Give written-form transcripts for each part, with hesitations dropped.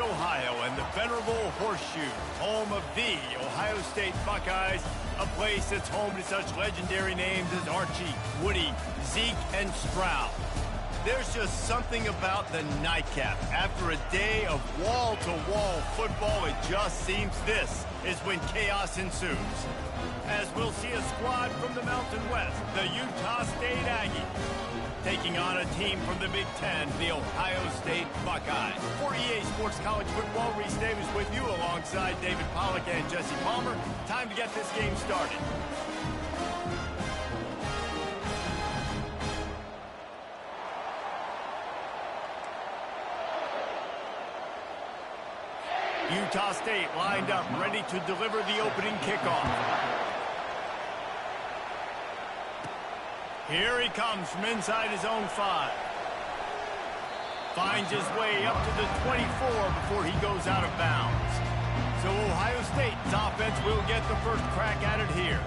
Ohio and the venerable Horseshoe, home of the Ohio State Buckeyes, a place that's home to such legendary names as Archie, Woody, Zeke, and Stroud. There's just something about the nightcap. After a day of wall-to-wall football, it just seems this is when chaos ensues. As we'll see a squad from the Mountain West, the Utah State Aggies, taking on a team from the Big Ten, the Ohio State Buckeyes. For EA Sports College Football, Reese Davis with you alongside David Pollack and Jesse Palmer. Time to get this game started. Utah State lined up, ready to deliver the opening kickoff. Here he comes from inside his own 5. Finds his way up to the 24 before he goes out of bounds. So Ohio State's offense will get the first crack at it here.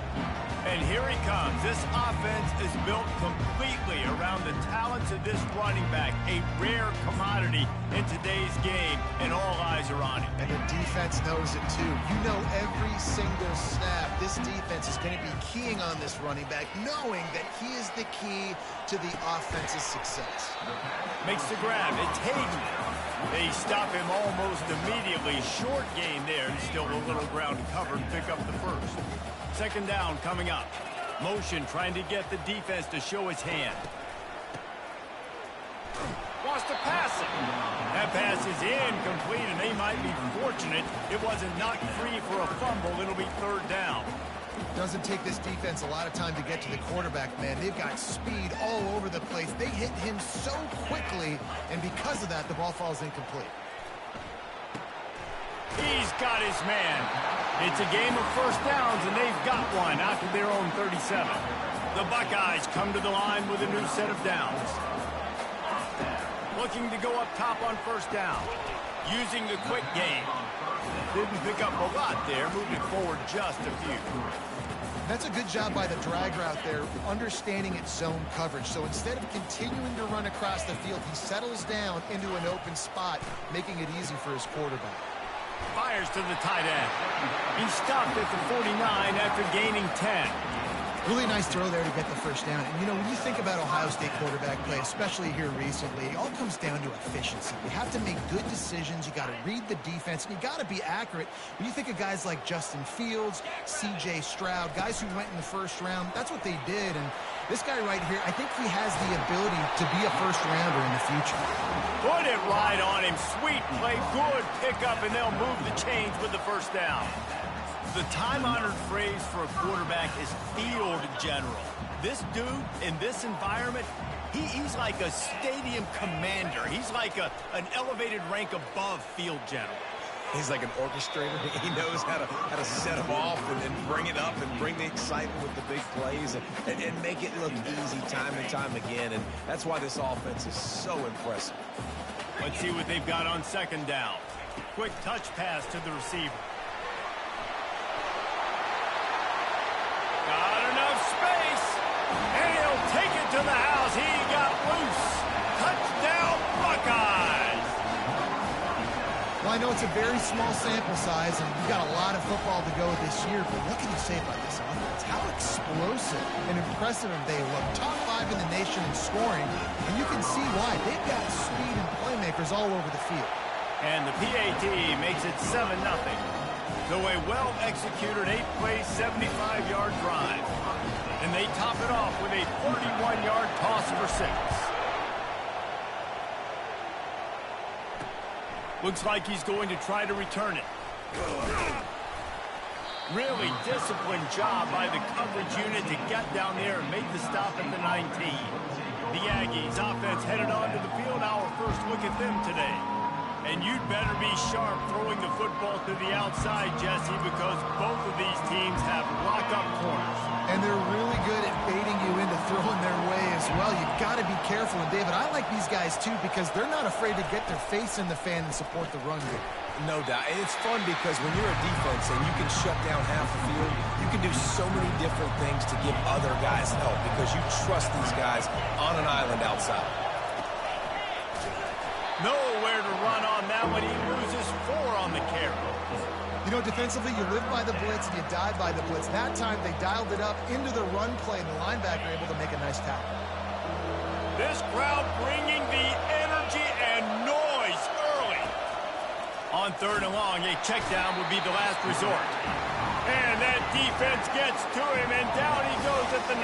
And here he comes. This offense is built completely around the talents of this running back, a rare commodity in today's game, and all eyes are on him. And the defense knows it too. You know every single snap, this defense is going to be keying on this running back, knowing that he is the key to the offense's success. Makes the grab. It's Hayden. They stop him almost immediately. Short gain there, and still a little ground to cover and pick up the first. Second down coming up. Motion trying to get the defense to show his hand. Wants to pass it. That pass is incomplete, and they might be fortunate it wasn't knocked free for a fumble. It'll be third down. Doesn't take this defense a lot of time to get to the quarterback, man. They've got speed all over the place. They hit him so quickly, and because of that, the ball falls incomplete. He's got his man. It's a game of first downs, and they've got one out to their own 37. The Buckeyes come to the line with a new set of downs. Looking to go up top on first down. Using the quick game. Didn't pick up a lot there, moving forward just a few. That's a good job by the drag route there, understanding its zone coverage. So instead of continuing to run across the field, he settles down into an open spot, making it easy for his quarterback. Fires to the tight end. He stopped at the 49 after gaining 10. Really nice throw there to get the first down. And, you know, when you think about Ohio State quarterback play, especially here recently, it all comes down to efficiency. You have to make good decisions. You got to read the defense, and you got to be accurate. When you think of guys like Justin Fields, C.J. Stroud, guys who went in the first round, that's what they did. And this guy right here, I think he has the ability to be a first-rounder in the future. Put it right on him. Sweet play, good pickup, and they'll move the chains with the first down. The time-honored phrase for a quarterback is field general. This dude, in this environment, he's like a stadium commander. He's like an elevated rank above field general. He's like an orchestrator. He knows how to set them off and bring it up and bring the excitement with the big plays and make it look easy time and time again. And that's why this offense is so impressive. Let's see what they've got on second down. Quick touch pass to the receiver. Got enough space, and he'll take it to the house. He got loose. Touchdown, Buckeyes. Well, I know it's a very small sample size, and we've got a lot of football to go this year, but what can you say about this offense? How explosive and impressive they look. Top 5 in the nation in scoring, and you can see why. They've got speed and playmakers all over the field. And the PAT makes it 7-0. So a well-executed 8-play, 75-yard drive. And they top it off with a 41-yard toss for 6. Looks like he's going to try to return it. Really disciplined job by the coverage unit to get down there and make the stop at the 19. The Aggies offense headed onto the field. Our first look at them today. And you'd better be sharp throwing the football to the outside, Jesse, because both of these teams have lock-up corners. And they're really good at baiting you into throwing their way as well. You've got to be careful. And, David, I like these guys, too, because they're not afraid to get their face in the fan and support the run game. No doubt. And it's fun because when you're a defense and you can shut down half the field, you can do so many different things to give other guys help because you trust these guys on an island outside. Nowhere to run on that one. He loses You know, defensively, you live by the blitz and you die by the blitz. That time, they dialed it up into the run play, and the linebacker able to make a nice tackle. This crowd bringing the energy and noise early. On 3rd and long, a check down would be the last resort. And that defense gets to him, and down he goes at the 9.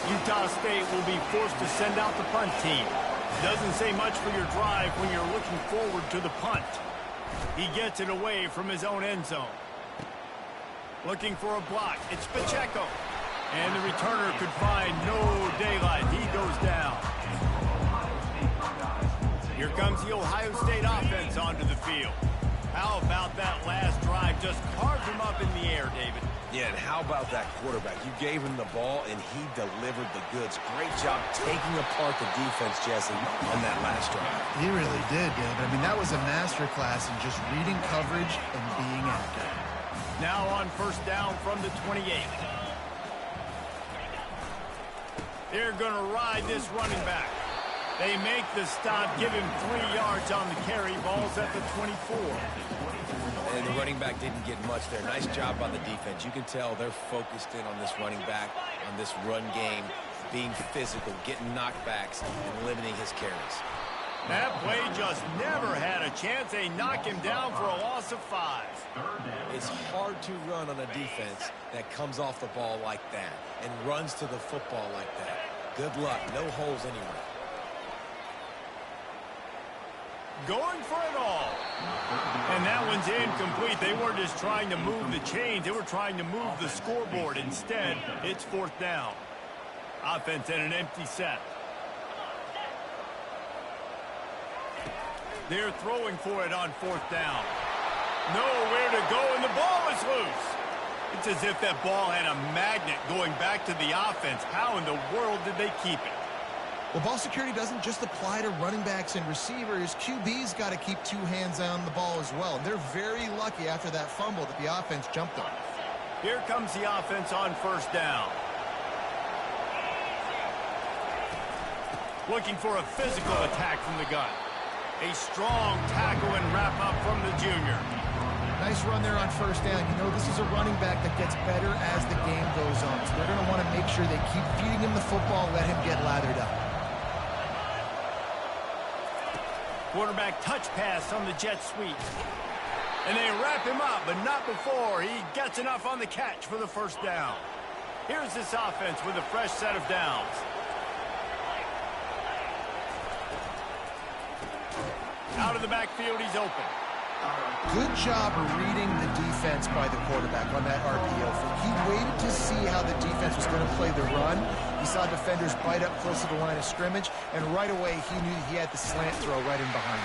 Utah State will be forced to send out the punt team. Doesn't say much for your drive when you're looking forward to the punt. He gets it away from his own end zone. Looking for a block. It's Pacheco. And the returner could find no daylight. He goes down. Here comes the Ohio State offense onto the field. How about that last drive? Just carved him up in the air, David. Yeah, and how about that quarterback? You gave him the ball, and he delivered the goods. Great job taking apart the defense, Jesse, on that last drive. He really did, David. I mean, that was a masterclass in just reading coverage and being accurate. Now on 1st down from the 28. They're going to ride this running back. They make the stop, give him 3 yards on the carry. Ball's at the 24. And the running back didn't get much there. Nice job by the defense. You can tell they're focused in on this running back, on this run game, being physical, getting knockbacks, and limiting his carries. That play just never had a chance. They knock him down for a loss of 5. It's hard to run on a defense that comes off the ball like that and runs to the football like that. Good luck. No holes anywhere. Going for it all. And that one's incomplete. They weren't just trying to move the chains. They were trying to move the scoreboard. Instead, it's 4th down. Offense in an empty set. They're throwing for it on 4th down. Nowhere to go, and the ball is loose. It's as if that ball had a magnet going back to the offense. How in the world did they keep it? Well, ball security doesn't just apply to running backs and receivers. QB's got to keep 2 hands on the ball as well. They're very lucky after that fumble that the offense jumped on. Here comes the offense on 1st down. Looking for a physical attack from the gun. A strong tackle and wrap up from the junior. Nice run there on 1st down. You know, this is a running back that gets better as the game goes on. So they're going to want to make sure they keep feeding him the football, let him get lathered up. Quarterback touch pass on the jet sweep. And they wrap him up, but not before he gets enough on the catch for the 1st down. Here's this offense with a fresh set of downs. Out of the backfield, he's open. Good job of reading the defense by the quarterback on that RPO. He waited to see how the defense was going to play the run. He saw defenders bite up close to the line of scrimmage, and right away he knew he had the slant throw right in behind.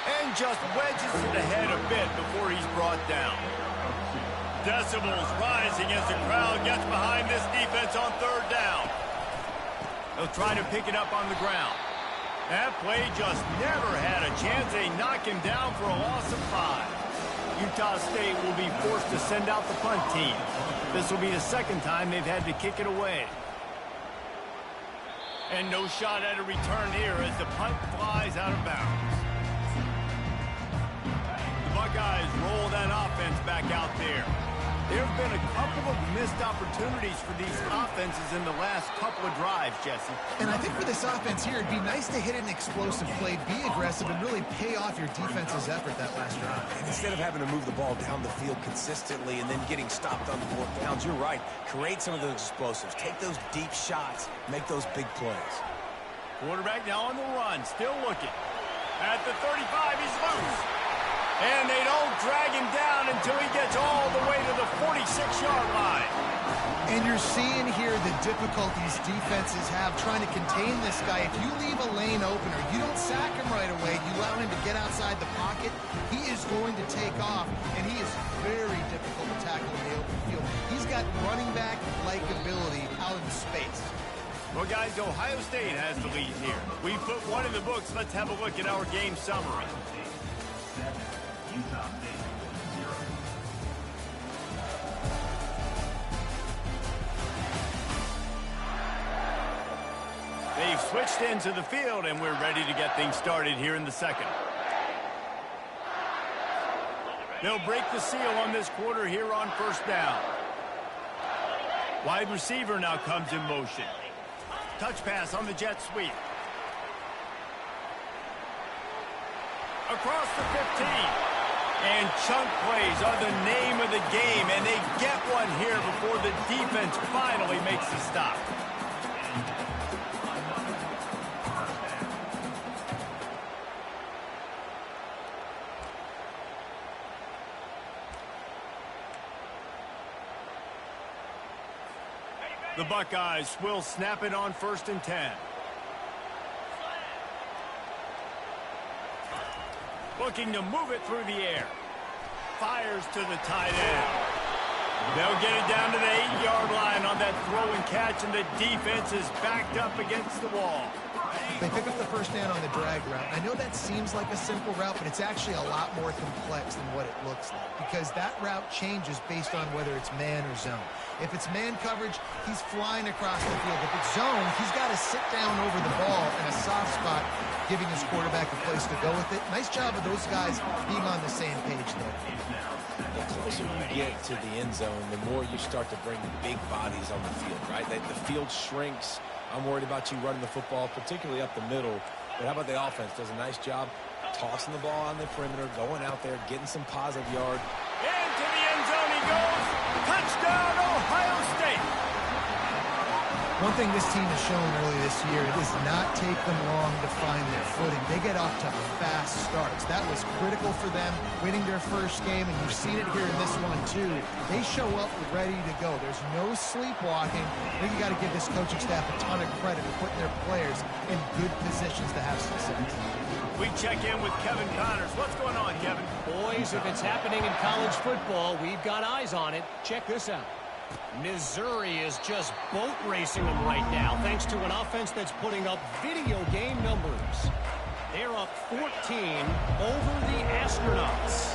And just wedges to the head a bit before he's brought down. Decibels rising as the crowd gets behind this defense on 3rd down. They'll try to pick it up on the ground. That play just never had a chance. They knock him down for a loss of 5. Utah State will be forced to send out the punt team. This will be the 2nd time they've had to kick it away. And no shot at a return here as the punt flies out of bounds. The Buckeyes roll that offense back out there. There have been a couple of missed opportunities for these offenses in the last couple of drives, Jesse. And I think for this offense here, it'd be nice to hit an explosive play, be aggressive, and really pay off your defense's effort that last drive. And instead of having to move the ball down the field consistently and then getting stopped on 4th downs, you're right. Create some of those explosives. Take those deep shots. Make those big plays. Quarterback now on the run, still looking. At the 35, he's loose. And they don't drag him down until he gets all the way to the 46-yard line. And you're seeing here the difficulties defenses have trying to contain this guy. If you leave a lane open or you don't sack him right away, you allow him to get outside the pocket, he is going to take off, and he is very difficult to tackle in the open field. He's got running back-like ability out in space. Well, guys, Ohio State has the lead here. We put one in the books. Let's have a look at our game summary. Utah State 0. They've switched into the field, and we're ready to get things started here in the 2nd. They'll break the seal on this quarter here on first down. Wide receiver now comes in motion. Touch pass on the jet sweep. Across the 15. And chunk plays are the name of the game, and they get one here before the defense finally makes the stop. The Buckeyes will snap it on 1st and 10. Looking to move it through the air. Fires to the tight end. They'll get it down to the 8-yard line on that throw and catch, and the defense is backed up against the wall. They pick up the first down on the drag route. I know that seems like a simple route, but it's actually a lot more complex than what it looks like, because that route changes based on whether it's man or zone. If it's man coverage, he's flying across the field. If it's zone, he's got to sit down over the ball in a soft spot, giving his quarterback a place to go with it. Nice job of those guys being on the same page there. The closer you get to the end zone, the more you start to bring big bodies on the field, right? The field shrinks. I'm worried about you running the football, particularly up the middle. But how about the offense? Does a nice job tossing the ball on the perimeter, going out there, getting some positive yard. Into the end zone he goes. Touchdown, Ohio State. One thing this team has shown early this year, it does not take them long to find their footing. They get off to fast starts. That was critical for them, winning their first game, and you've seen it here in this one too. They show up ready to go. There's no sleepwalking. I think you got to give this coaching staff a ton of credit for putting their players in good positions to have success. We check in with Kevin Connors. What's going on, Kevin? Boys, if it's happening in college football, we've got eyes on it. Check this out. Missouri is just boat racing them right now, thanks to an offense that's putting up video game numbers. They're up 14 over the Astronauts.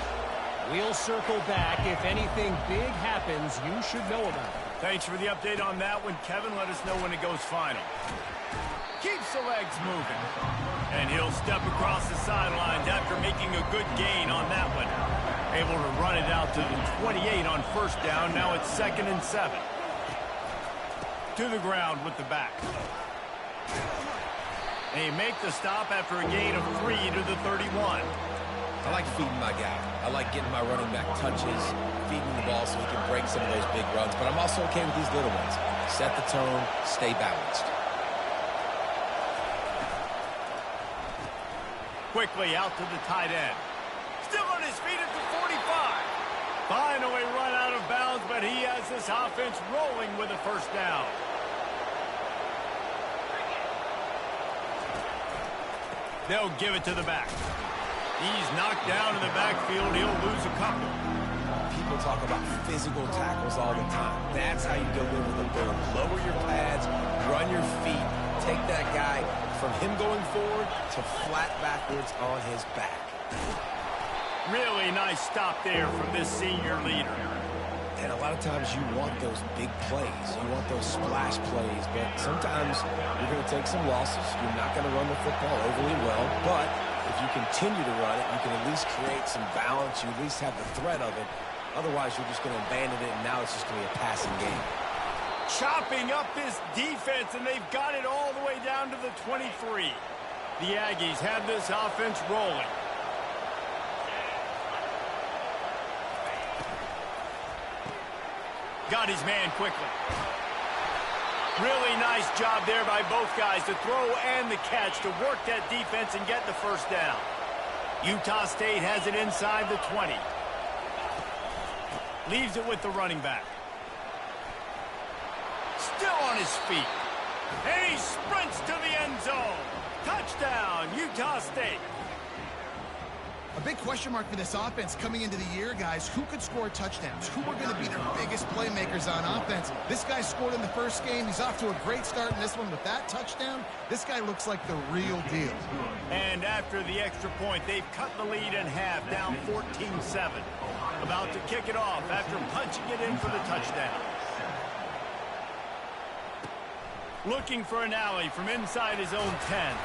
We'll circle back. If anything big happens, you should know about it. Thanks for the update on that one, Kevin. Let us know when it goes final. Keeps the legs moving. And he'll step across the sidelines after making a good gain on that one. Able to run it out to the 28 on first down. Now it's 2nd and 7. To the ground with the back. They make the stop after a gain of 3 to the 31. I like feeding my guy. I like getting my running back touches, feeding the ball so he can break some of those big runs. But I'm also okay with these little ones. Set the tone, stay balanced. Quickly out to the tight end. Still on his feet at the 45. Finally run out of bounds, but he has this offense rolling with a first down. They'll give it to the back. He's knocked down in the backfield. He'll lose a couple. People talk about physical tackles all the time. That's how you deliver the ball. Lower your pads, run your feet, take that guy from him going forward to flat backwards on his back. Really nice stop there from this senior leader. And a lot of times you want those big plays. You want those splash plays. But sometimes you're going to take some losses. You're not going to run the football overly well. But if you continue to run it, you can at least create some balance. You at least have the threat of it. Otherwise, you're just going to abandon it, and now it's just going to be a passing game. Chopping up this defense, and they've got it all the way down to the 23. The Aggies have this offense rolling. Got his man quickly. Really nice job there by both guys, the throw and the catch, to work that defense and get the first down. Utah State has it inside the 20. Leaves it with the running back. Still on his feet. And he sprints to the end zone. Touchdown, Utah State. A big question mark for this offense coming into the year, guys. Who could score touchdowns? Who are going to be their biggest playmakers on offense? This guy scored in the first game. He's off to a great start in this one with that touchdown. This guy looks like the real deal. And after the extra point, they've cut the lead in half, down 14-7. About to kick it off after punching it in for the touchdown. Looking for an alley from inside his own 10.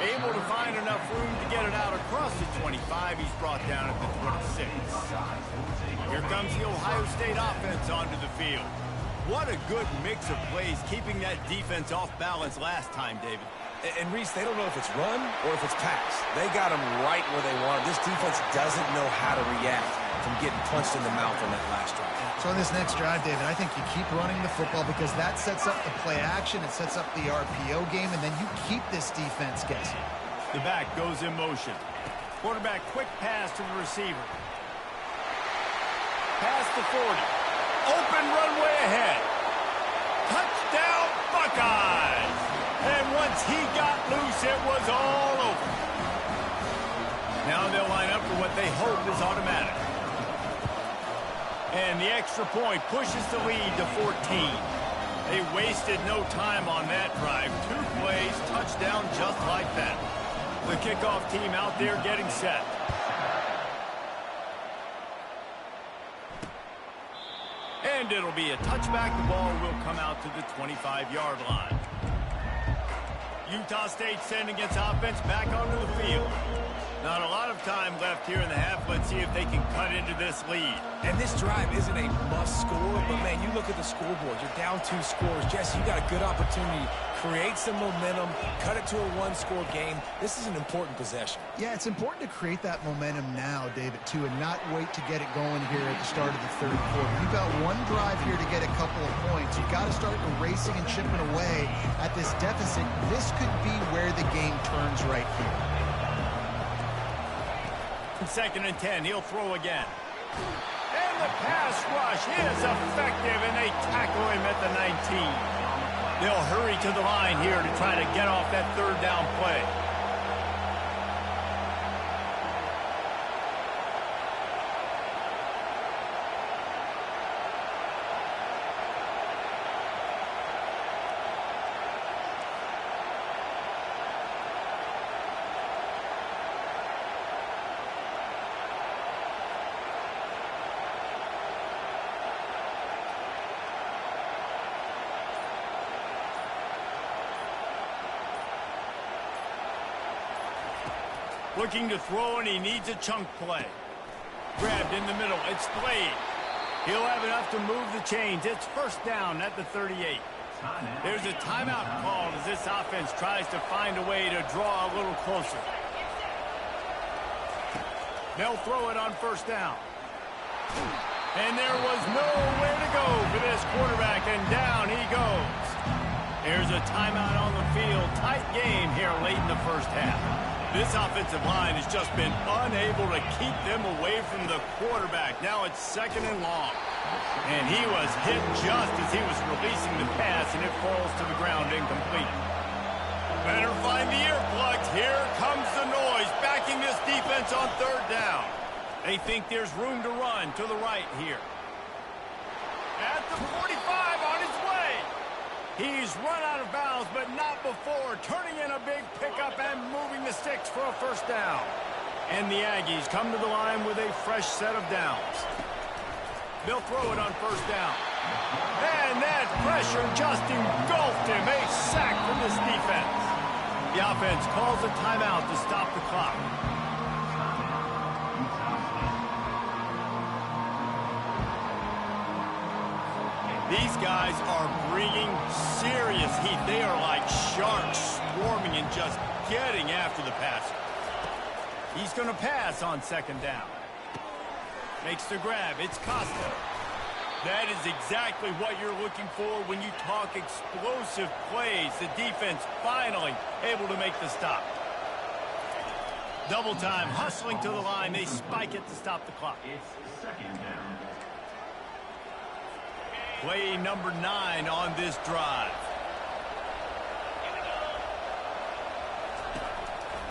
Able to find enough room to get it out across the 25. He's brought down at the 26. Here comes the Ohio State offense onto the field. What a good mix of plays, keeping that defense off balance last time, David. And Reese, they don't know if it's run or if it's pass. They got them right where they want them. This defense doesn't know how to react from getting punched in the mouth on that last drive. So on this next drive, David, I think you keep running the football because that sets up the play action, it sets up the RPO game, and then you keep this defense guessing. The back goes in motion. Quarterback quick pass to the receiver. Pass the 40. Open runway ahead. Touchdown Buckeyes! And once he got loose, it was all over. Now they'll line up for what they hope is automatic. And the extra point pushes the lead to 14. They wasted no time on that drive. 2 plays, touchdown just like that. The kickoff team out there getting set. And it'll be a touchback. The ball will come out to the 25-yard line. Utah State sending its offense back onto the field. Not a lot of time left here in the half. Let's see if they can cut into this lead. And this drive isn't a must score, but man, you look at the scoreboard. You're down 2 scores. Jesse, you got a good opportunity. Create some momentum. Cut it to a 1-score game. This is an important possession. Yeah, it's important to create that momentum now, David, too, and not wait to get it going here at the start of the third quarter. You've got 1 drive here to get a couple of points. You've got to start racing and chipping away at this deficit. This could be where the game turns right here. 2nd and 10. He'll throw again. And the pass rush is effective, and they tackle him at the 19. They'll hurry to the line here to try to get off that 3rd down play. Looking to throw, and he needs a chunk play. Grabbed in the middle. It's Blade. He'll have enough to move the chains. It's 1st down at the 38. There's a timeout called as this offense tries to find a way to draw a little closer. They'll throw it on 1st down. And there was nowhere to go for this quarterback, and down he goes. There's a timeout on the field. Tight game here late in the 1st half. This offensive line has just been unable to keep them away from the quarterback. Now it's 2nd and long. And he was hit just as he was releasing the pass, and it falls to the ground incomplete. Better find the earplugs. Here comes the noise, backing this defense on 3rd down. They think there's room to run to the right here. At the 45 on his way. He's run out of bounds, but not before. Turning in a big pickup and moving the sticks for a 1st down. And the Aggies come to the line with a fresh set of downs. They'll throw it on 1st down. And that pressure just engulfed him. A sack from this defense. The offense calls a timeout to stop the clock. These guys are bringing serious heat. They are like sharks swarming and just getting after the passer. He's going to pass on 2nd down. Makes the grab. It's Costa. That is exactly what you're looking for when you talk explosive plays. The defense finally able to make the stop. Double time, hustling to the line. They spike it to stop the clock. It's 2nd down. Play number 9 on this drive.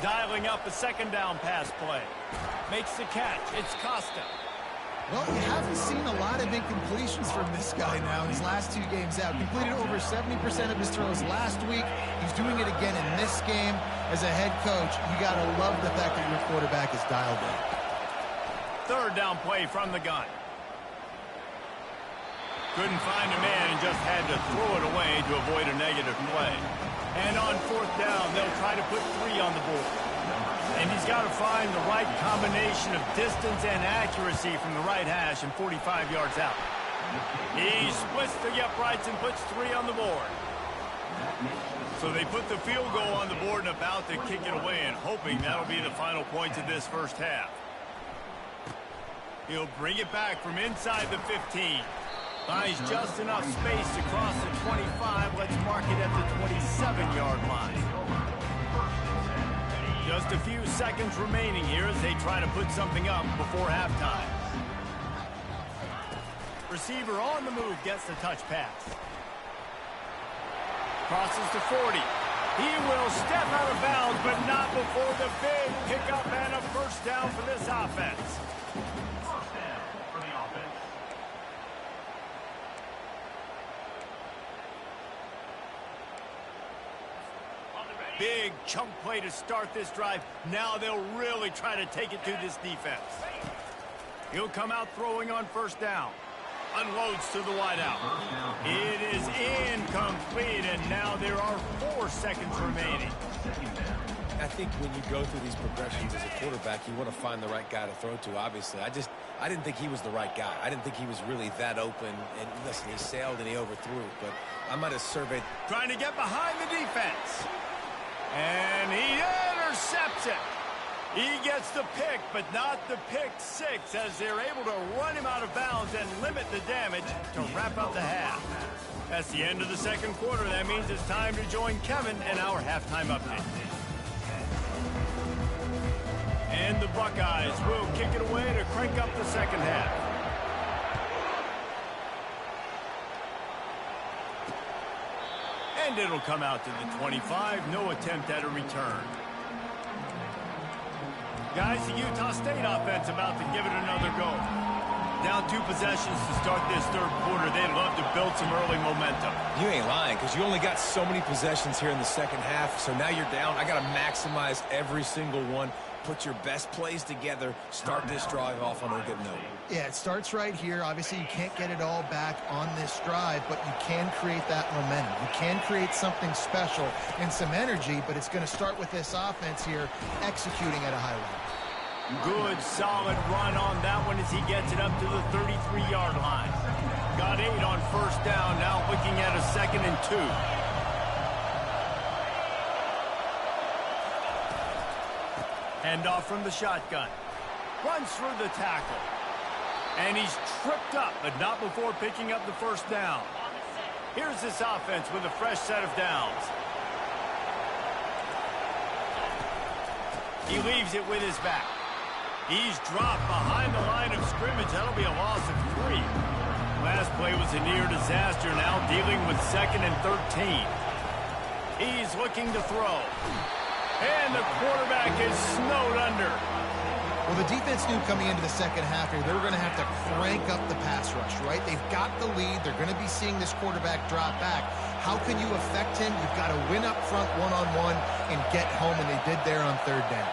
Dialing up a 2nd down pass play. Makes the catch. It's Costa. Well, you haven't seen a lot of incompletions from this guy now in his last 2 games out. Completed over 70% of his throws last week. He's doing it again in this game. As a head coach, you got to love the fact that your quarterback is dialed in. 3rd down play from the gun. Couldn't find a man and just had to throw it away to avoid a negative play. And on fourth down, they'll try to put 3 on the board. And he's got to find the right combination of distance and accuracy from the right hash and 45 yards out. He splits the uprights and puts 3 on the board. So they put the field goal on the board and about to kick it away and hoping that'll be the final points of this first half. He'll bring it back from inside the 15. Finds just enough space to cross the 25. Let's mark it at the 27-yard line. Just a few seconds remaining here as they try to put something up before halftime. Receiver on the move gets the touch pass. Crosses to 40. He will step out of bounds, but not before the big pickup and a first down for this offense. Big chunk play to start this drive. Now they'll really try to take it to this defense. He'll come out throwing on first down. Unloads to the wideout. It is incomplete, and now there are 4 seconds remaining. I think when you go through these progressions as a quarterback, you want to find the right guy to throw to, obviously. I didn't think he was the right guy. I didn't think he was really that open. And listen, he sailed and he overthrew, but I might have surveyed. Trying to get behind the defense. And he intercepts it. He gets the pick, but not the pick 6, as they're able to run him out of bounds and limit the damage to wrap up the half. That's the end of the second quarter. That means it's time to join Kevin and our halftime update. And the Buckeyes will kick it away to crank up the second half. And it'll come out to the 25. No attempt at a return. Guys, the Utah State offense about to give it another go. Down 2 possessions to start this third quarter. They'd love to build some early momentum. You ain't lying, because you only got so many possessions here in the second half, so now you're down. I got to maximize every single one. Put your best plays together. Start this drive off on a good note. Yeah, it starts right here. Obviously, you can't get it all back on this drive, but you can create that momentum. You can create something special and some energy, but it's going to start with this offense here executing at a high level. Good, solid run on that one as he gets it up to the 33-yard line. Got 8 on first down, now looking at a 2nd and 2. Handoff from the shotgun. Runs through the tackle. And he's tripped up, but not before picking up the first down. Here's this offense with a fresh set of downs. He leaves it with his back. He's dropped behind the line of scrimmage. That'll be a loss of 3. Last play was a near disaster, now dealing with 2nd and 13. He's looking to throw. And the quarterback is snowed under. Well, the defense knew coming into the second half here, they were going to have to crank up the pass rush, right? They've got the lead. They're going to be seeing this quarterback drop back. How can you affect him? You've got to win up front one-on-one and get home, and they did there on 3rd down.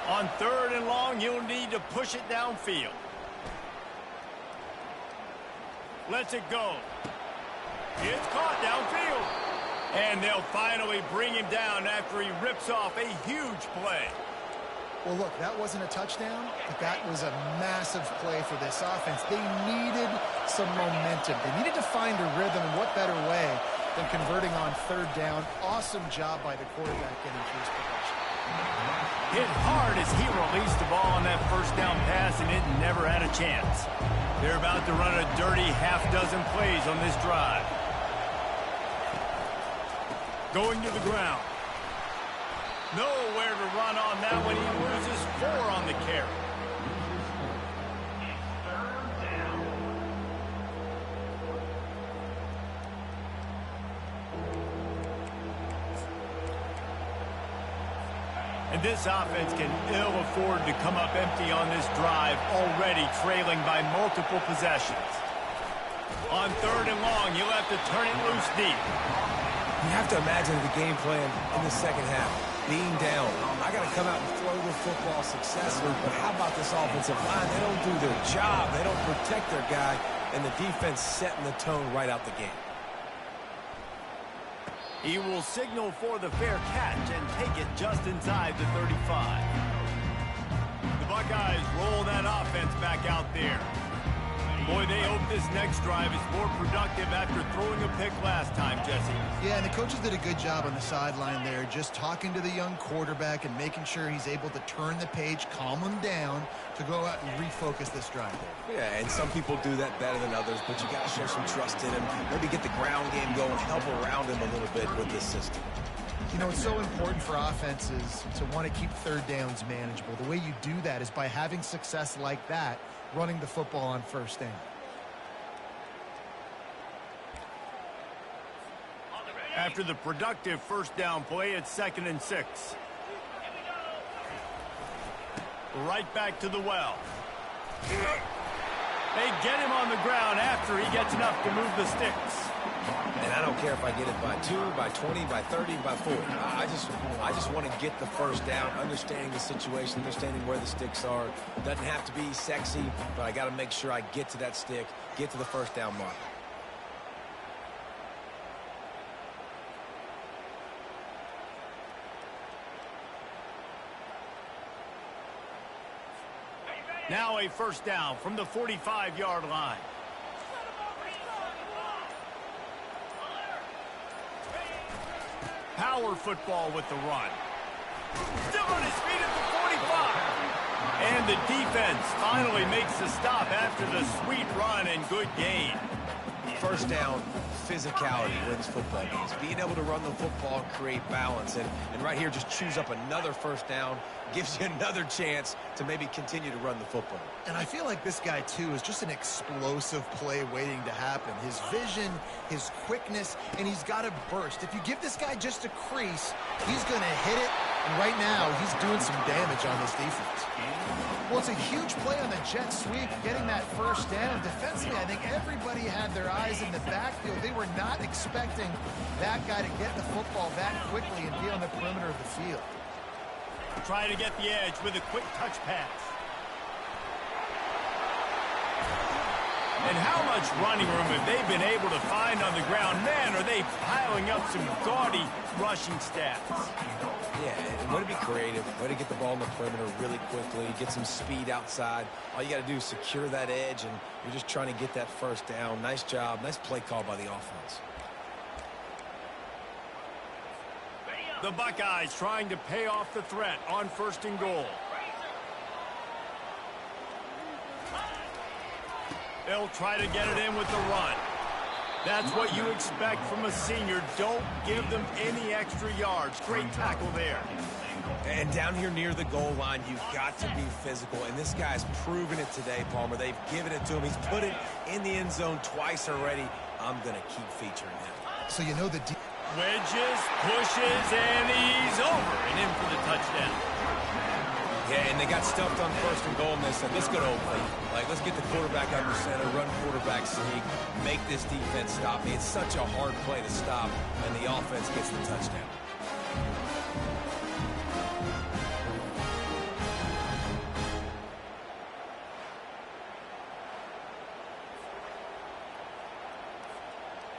On 3rd and long, you'll need to push it downfield. Lets it go. It's caught downfield. And they'll finally bring him down after he rips off a huge play. Well, look, that wasn't a touchdown, but that was a massive play for this offense. They needed some momentum. They needed to find a rhythm, and what better way than converting on 3rd down. Awesome job by the quarterback getting through his progression. Hit hard as he released the ball on that first down pass, and it never had a chance. They're about to run a dirty half-dozen plays on this drive. Going to the ground. Nowhere to run on that one. He loses 4 on the carry. And this offense can ill afford to come up empty on this drive, already trailing by multiple possessions. On 3rd and long, you'll have to turn it loose deep. You have to imagine the game plan in the second half. being down. I got to come out and throw the football successfully, but how about this offensive line? They don't do their job. They don't protect their guy, and the defense setting the tone right out the gate. He will signal for the fair catch and take it just inside the 35. The Buckeyes roll that offense back out there. Boy, they hope this next drive is more productive after throwing a pick last time, Jesse. Yeah, and the coaches did a good job on the sideline there, just talking to the young quarterback and making sure he's able to turn the page, calm him down to go out and refocus this drive there. Yeah, and some people do that better than others, but you got to show some trust in him. Maybe get the ground game going, help around him a little bit with this system. You know, it's so important for offenses to want to keep third downs manageable. The way you do that is by having success like that, running the football on first down. After the productive first down play, it's 2nd and 6. Right back to the well. They get him on the ground after he gets enough to move the sticks. And I don't care if I get it by 2, by 20, by 30, by 40. I just want to get the first down, understanding the situation, understanding where the sticks are. Doesn't have to be sexy, but I got to make sure I get to that stick, get to the first down mark. Now a first down from the 45-yard line. Power football with the run. Still on his feet at the 45. And the defense finally makes the stop after the sweet run and good gain. First down, physicality wins football games. Being able to run the football and create balance. And right here, just choose up another first down. Gives you another chance to maybe continue to run the football. And I feel like this guy, too, is just an explosive play waiting to happen. His vision, his quickness, and he's got a burst. If you give this guy just a crease, he's going to hit it. And right now, he's doing some damage on this defense. Well, it's a huge play on the jet sweep, getting that first down. Defensively, I think everybody had their eyes in the backfield. They were not expecting that guy to get the football that quickly and be on the perimeter of the field. Trying to get the edge with a quick touch pass. And how much running room have they been able to find on the ground? Man, are they piling up some gaudy rushing stats. Yeah, and way to be creative, way to get the ball in the perimeter really quickly, get some speed outside. All you got to do is secure that edge, and you're just trying to get that first down. Nice job, nice play call by the offense. The Buckeyes trying to pay off the threat on 1st and goal. They'll try to get it in with the run. That's what you expect from a senior. Don't give them any extra yards. Great tackle there. And down here near the goal line, you've got to be physical. And this guy's proven it today, Palmer. They've given it to him. He's put it in the end zone twice already. I'm going to keep featuring him. So you know the wedges, pushes, and he's over and in for the touchdown. Yeah, and they got stuffed on 1st and goal, and they said, let's go to Oakley. Like, let's get the quarterback under center, run quarterback sneak, make this defense stop me. It's such a hard play to stop, and the offense gets the touchdown.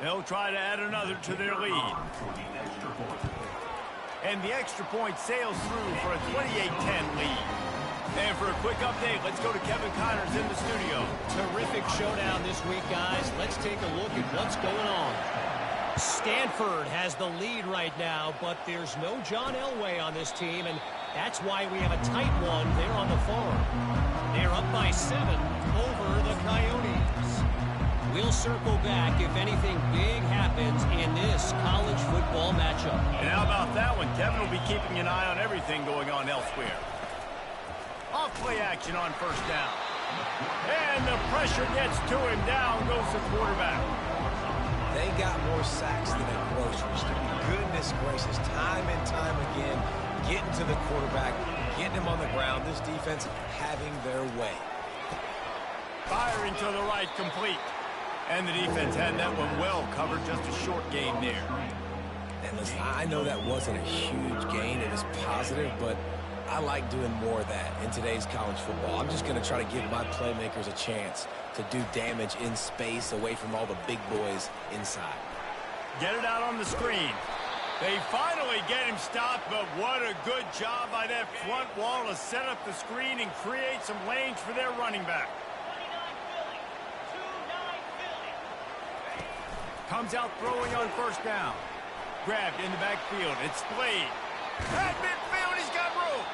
They'll try to add another to their lead. And the extra point sails through for a 28-10 lead. And for a quick update, let's go to Kevin Connors in the studio. Terrific showdown this week, guys. Let's take a look at what's going on. Stanford has the lead right now, but there's no John Elway on this team, and that's why we have a tight one there on the farm. They're up by 7 over the Coyotes. We'll circle back if anything big happens in this college football matchup. And how about that one? Kevin will be keeping an eye on everything going on elsewhere. Off play action on 1st down. And the pressure gets to him. Down goes the quarterback. They got more sacks than a grocery store. Goodness gracious, time and time again, getting to the quarterback, getting him on the ground. This defense having their way. Firing to the right, complete. And the defense had that one well covered, just a short gain there. And listen, I know that wasn't a huge gain. It was positive, but I like doing more of that in today's college football. I'm just going to try to give my playmakers a chance to do damage in space away from all the big boys inside. Get it out on the screen. They finally get him stopped, but what a good job by that front wall to set up the screen and create some lanes for their running back. Comes out throwing on first down. Grabbed in the backfield. It's Slade. At midfield, he's got room.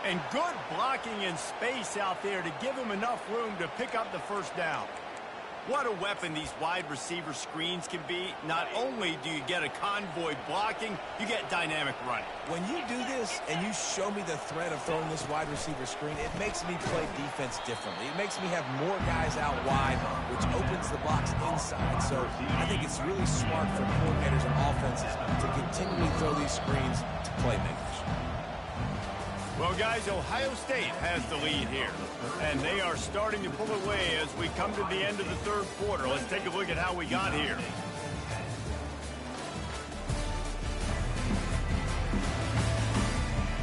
And good blocking in space out there to give him enough room to pick up the first down. What a weapon these wide receiver screens can be. Not only do you get a convoy blocking, you get dynamic running. When you do this and you show me the threat of throwing this wide receiver screen, it makes me play defense differently. It makes me have more guys out wide, which opens the box inside. So I think it's really smart for coordinators and offenses to continually throw these screens to playmakers. Well, guys, Ohio State has the lead here, and they are starting to pull away as we come to the end of the third quarter. Let's take a look at how we got here.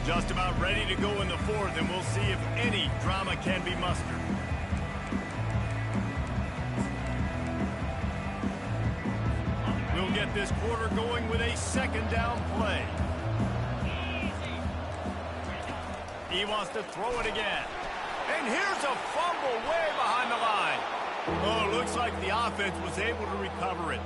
Just about ready to go in the fourth, and we'll see if any drama can be mustered. We'll get this quarter going with a second down play. He wants to throw it again. And here's a fumble way behind the line. Oh, looks like the offense was able to recover it.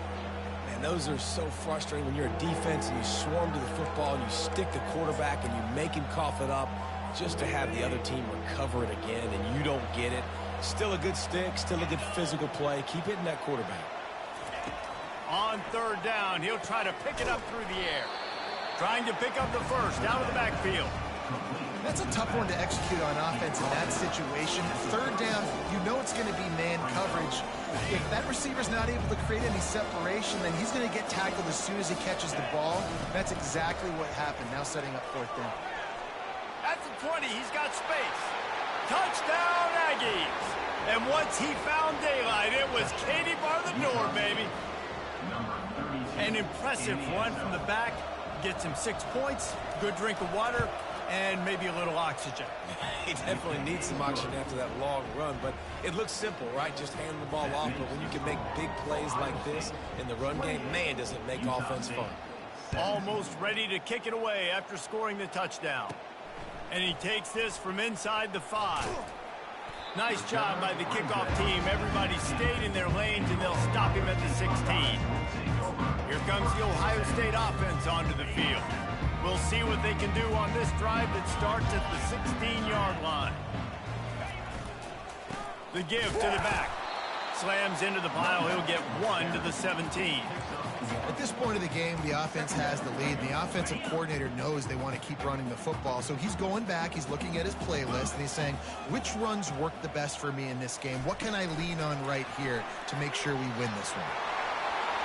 Man, those are so frustrating when you're a defense and you swarm to the football and you stick the quarterback and you make him cough it up just to have the other team recover it again and you don't get it. Still a good stick, still a good physical play. Keep hitting that quarterback. On third down, he'll try to pick it up through the air. Trying to pick up the first out of the backfield. That's a tough one to execute on offense in that situation. Third down, you know it's going to be man coverage. If that receiver's not able to create any separation, then he's going to get tackled as soon as he catches the ball. That's exactly what happened. Now setting up fourth down. At the 20, he's got space. Touchdown, Aggies. And once he found daylight, it was Katie bar the door, baby. An impressive run from the back. Gets him 6 points, good drink of water, and maybe a little oxygen. He definitely needs some oxygen after that long run, but it looks simple, right? Just hand the ball off, but when you can make big plays like this in the run game, man, does it make offense fun. Almost ready to kick it away after scoring the touchdown. And he takes this from inside the 5. Nice job by the kickoff team. Everybody stayed in their lanes, and they'll stop him at the 16. Here comes the Ohio State offense onto the field. We'll see what they can do on this drive that starts at the 16-yard line. The give to the back. Slams into the pile. He'll get 1 to the 17. At this point of the game, the offense has the lead. The offensive coordinator knows they want to keep running the football. So he's going back, he's looking at his playlist, and he's saying, which runs work the best for me in this game? What can I lean on right here to make sure we win this one?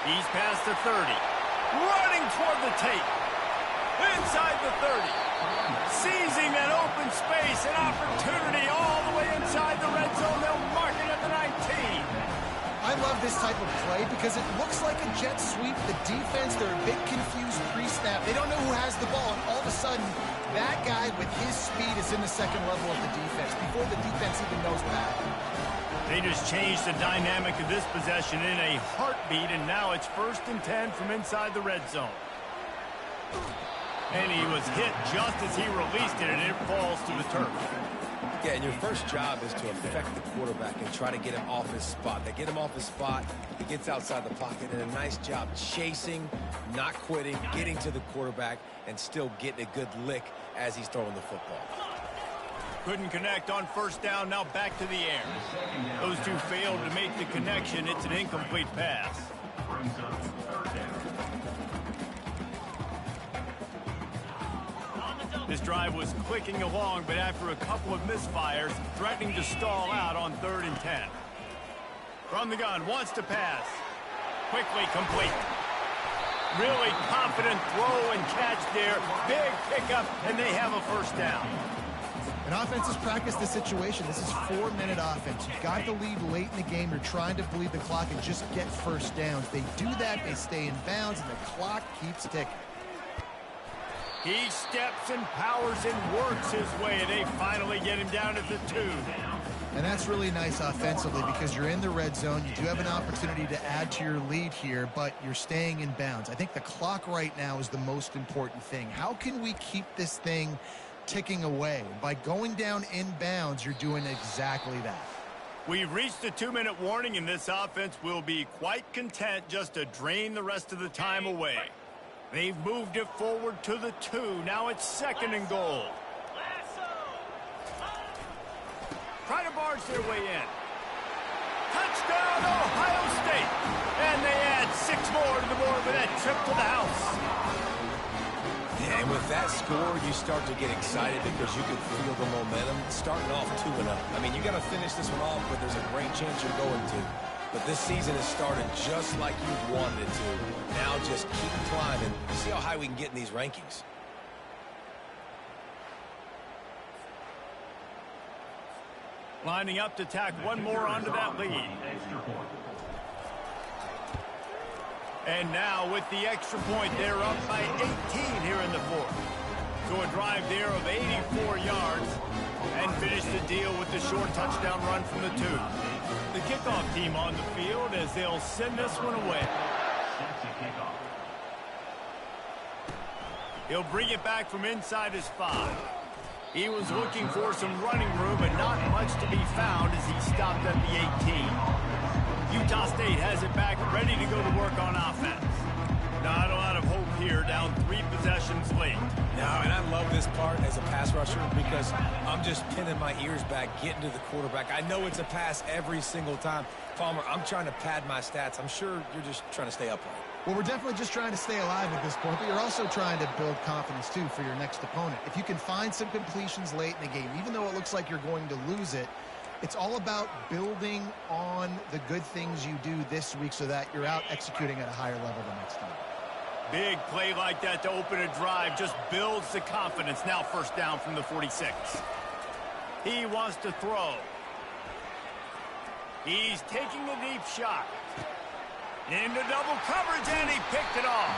He's past the 30. Running toward the tape. Inside the 30. Seizing that open space, an opportunity all the way inside the red zone. They'll mark it at the 19. I love this type of play because it looks like a jet sweep. The defense, they're a bit confused pre-snap. They don't know who has the ball, and all of a sudden, that guy with his speed is in the second level of the defense before the defense even knows what happened. They just changed the dynamic of this possession in a heartbeat, and now it's 1st and 10 from inside the red zone. And he was hit just as he released it, and it falls to the turf. Yeah, and your first job is to affect the quarterback and try to get him off his spot. They get him off his spot, he gets outside the pocket, and a nice job chasing, not quitting, getting to the quarterback, and still getting a good lick as he's throwing the football. Couldn't connect on first down, now back to the air. Those two failed to make the connection. It's an incomplete pass. This drive was clicking along, but after a couple of misfires, threatening to stall out on 3rd and 10. From the gun, wants to pass. Quickly complete. Really confident throw and catch there. Big pickup, and they have a first down. And offenses practice this situation. This is 4-minute offense. You've got the lead late in the game. You're trying to bleed the clock and just get first downs. They do that, they stay in bounds, and the clock keeps ticking. He steps and powers and works his way, and they finally get him down at the 2. And that's really nice offensively because you're in the red zone. You do have an opportunity to add to your lead here, but you're staying in bounds. I think the clock right now is the most important thing. How can we keep this thing ticking away? By going down in bounds, you're doing exactly that. We've reached a 2-minute warning, and this offense will be quite content just to drain the rest of the time away. They've moved it forward to the 2. Now it's 2nd and goal. Try to barge their way in. Touchdown, Ohio State. And they add 6 more to the board with that trip to the house. Yeah, and with that score, you start to get excited because you can feel the momentum starting off 2-0. I mean, you got to finish this one off, but there's a great chance you're going to. But this season has started just like you wanted it to. Now just keep climbing. See how high we can get in these rankings. Lining up to tack one more onto that lead. And now with the extra point, they're up by 18 here in the 4th. So a drive there of 84 yards and finish the deal with the short touchdown run from the 2. The kickoff team on the field as they'll send this one away. He'll bring it back from inside his 5. He was looking for some running room, but not much to be found as he stopped at the 18. Utah State has it back, ready to go to work on offense. Not a lot of hope here, down 3 possessions late. No, and I love this part as a pass rusher because I'm just pinning my ears back, getting to the quarterback. I know it's a pass every single time. Palmer, I'm trying to pad my stats. I'm sure you're just trying to stay upright. Well, we're definitely just trying to stay alive at this point, but you're also trying to build confidence, too, for your next opponent. If you can find some completions late in the game, even though it looks like you're going to lose it, it's all about building on the good things you do this week so that you're out executing at a higher level the next time. Big play like that to open a drive just builds the confidence. Now 1st down from the 46. He wants to throw. He's taking a deep shot. Into double coverage, and he picked it off.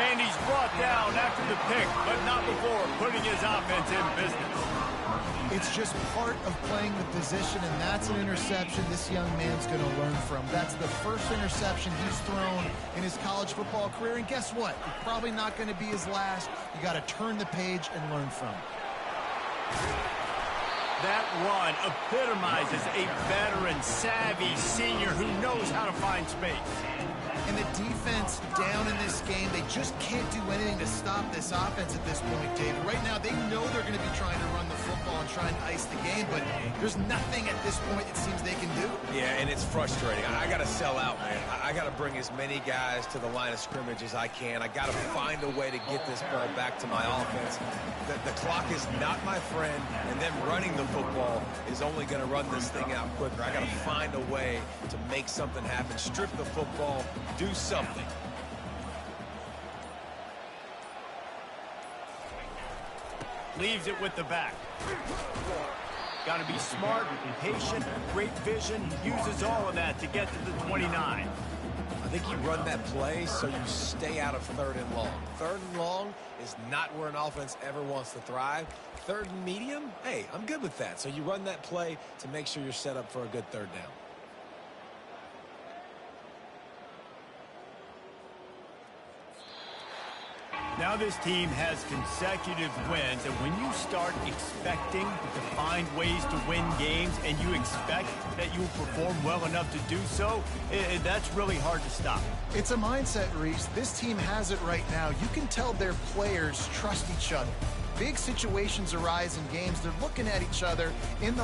And he's brought down after the pick, but not before putting his offense in business. It's just part of playing the position, and that's an interception this young man's going to learn from. That's the first interception he's thrown in his college football career, and guess what? It's probably not going to be his last. You got to turn the page and learn from it. That run epitomizes a veteran, savvy senior who knows how to find space. And the defense down in this game, they just can't do anything to stop this offense at this point, David. Right now, they know they're going to be trying to run the football and try and ice the game, but there's nothing at this point it seems they can do. Yeah, and it's frustrating. I got to sell out, man. I got to bring as many guys to the line of scrimmage as I can. I got to find a way to get this ball back to my offense. The clock is not my friend, and them running the football is only going to run this thing out quicker. I got to find a way to make something happen, strip the football, do something. Leaves it with the back. Got to be smart, patient, great vision. Uses all of that to get to the 29. I think you run that play so you stay out of 3rd and long. 3rd and long is not where an offense ever wants to thrive. 3rd and medium, hey, I'm good with that. So you run that play to make sure you're set up for a good 3rd down. Now this team has consecutive wins, and when you start expecting to find ways to win games and you expect that you will perform well enough to do so, that's really hard to stop. It's a mindset, Reese. This team has it right now. You can tell their players trust each other. Big situations arise in games. They're looking at each other in the